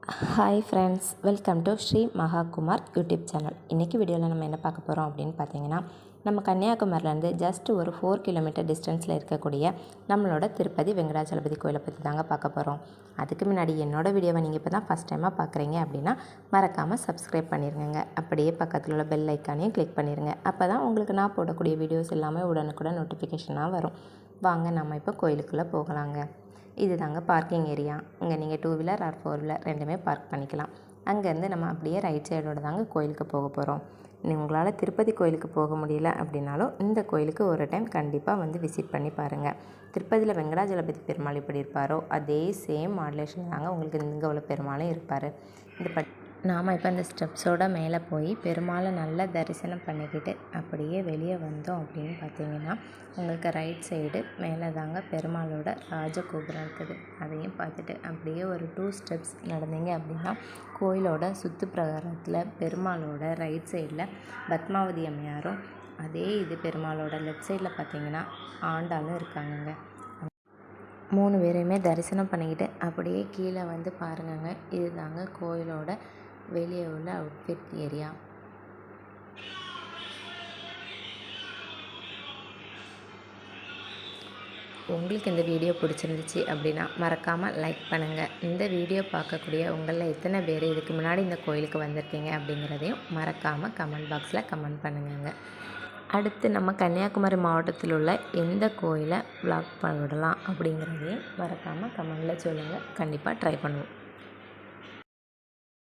Hi friends, welcome to Sri Mahakumar YouTube channel. இன்றைக்கி வீடியோவில் நம்ம என்ன பார்க்க போகிறோம் அப்படின்னு பார்த்தீங்கன்னா, நம்ம கன்னியாகுமரியிலேருந்து ஜஸ்ட் ஒரு 4 கிலோமீட்டர் டிஸ்டன்ஸில் இருக்கக்கூடிய நம்மளோட திருப்பதி வெங்கடாச்சலபதி கோயிலை பற்றி தாங்க பார்க்க போகிறோம். அதுக்கு முன்னாடி என்னோடய வீடியோவை நீங்கள் இப்போ தான் ஃபஸ்ட் டைமாக பார்க்குறீங்க அப்படின்னா மறக்காமல் சப்ஸ்கிரைப் பண்ணிடுங்க. அப்படியே பக்கத்தில் உள்ள பெல் ஐக்கானையும் கிளிக் பண்ணிடுங்க. அப்போ தான் உங்களுக்கு நான் போடக்கூடிய வீடியோஸ் எல்லாமே உடனுக்குடன் நோட்டிஃபிகேஷனாக வரும். வாங்க நம்ம இப்போ கோயிலுக்குள்ளே போகலாங்க. இது தாங்க பார்க்கிங் ஏரியா. இங்கே நீங்கள் 2 வீலர் ஆர் 4 வீலர் ரெண்டுமே பார்க் பண்ணிக்கலாம். அங்கேருந்து நம்ம அப்படியே ரைட் சைடோட தாங்க கோயிலுக்கு போக போகிறோம். உங்களால் திருப்பதி கோயிலுக்கு போக முடியல அப்படின்னாலும் இந்த கோயிலுக்கு ஒரு டைம் கண்டிப்பாக வந்து விசிட் பண்ணி பாருங்கள். திருப்பதியில் வெங்கடாஜலபதி பெருமாள் எப்படி இருப்பாரோ அதே சேம் மாடுலேஷன் தாங்க உங்களுக்கு இங்கே உள்ள பெருமாளும் இருப்பார். இந்த நாம் இப்போ இந்த ஸ்டெப்ஸோடு மேலே போய் பெருமாளை நல்லா தரிசனம் பண்ணிக்கிட்டு அப்படியே வெளியே வந்தோம் அப்படின்னு பார்த்தீங்கன்னா, உங்களுக்கு ரைட் சைடு மேலே தாங்க பெருமாளோட ராஜகோபுரம் இருக்குது. அதையும் பார்த்துட்டு அப்படியே ஒரு 2 ஸ்டெப்ஸ் நடந்தீங்க அப்படின்னா கோயிலோட சுற்று பிரகாரத்தில் பெருமாளோட ரைட் சைடில் பத்மாவதி அம்மையாரும், அதே இது பெருமாளோட லெஃப்ட் சைடில் பார்த்தீங்கன்னா ஆண்டாளும் இருக்காங்கங்க. 3 பேரையுமே தரிசனம் பண்ணிக்கிட்டு அப்படியே கீழே வந்து பாருங்கங்க. இது தாங்க கோயிலோட வெளியே உள்ள அவுட்ஃபிட் ஏரியா. உங்களுக்கு இந்த வீடியோ பிடிச்சிருந்துச்சு அப்படின்னா மறக்காமல் லைக் பண்ணுங்கள். இந்த வீடியோ பார்க்கக்கூடிய உங்களில் எத்தனை பேர் இதுக்கு முன்னாடி இந்த கோயிலுக்கு வந்திருக்கீங்க அப்படிங்கிறதையும் மறக்காமல் கமெண்ட் பாக்ஸில் கமெண்ட் பண்ணுங்க. அடுத்து நம்ம கன்னியாகுமரி மாவட்டத்தில் உள்ள எந்த கோயிலை விளாக் பண்ணிடலாம் அப்படிங்கிறதையும் மறக்காமல் கமெண்டில் சொல்லுங்கள். கண்டிப்பாக ட்ரை பண்ணுவோம்.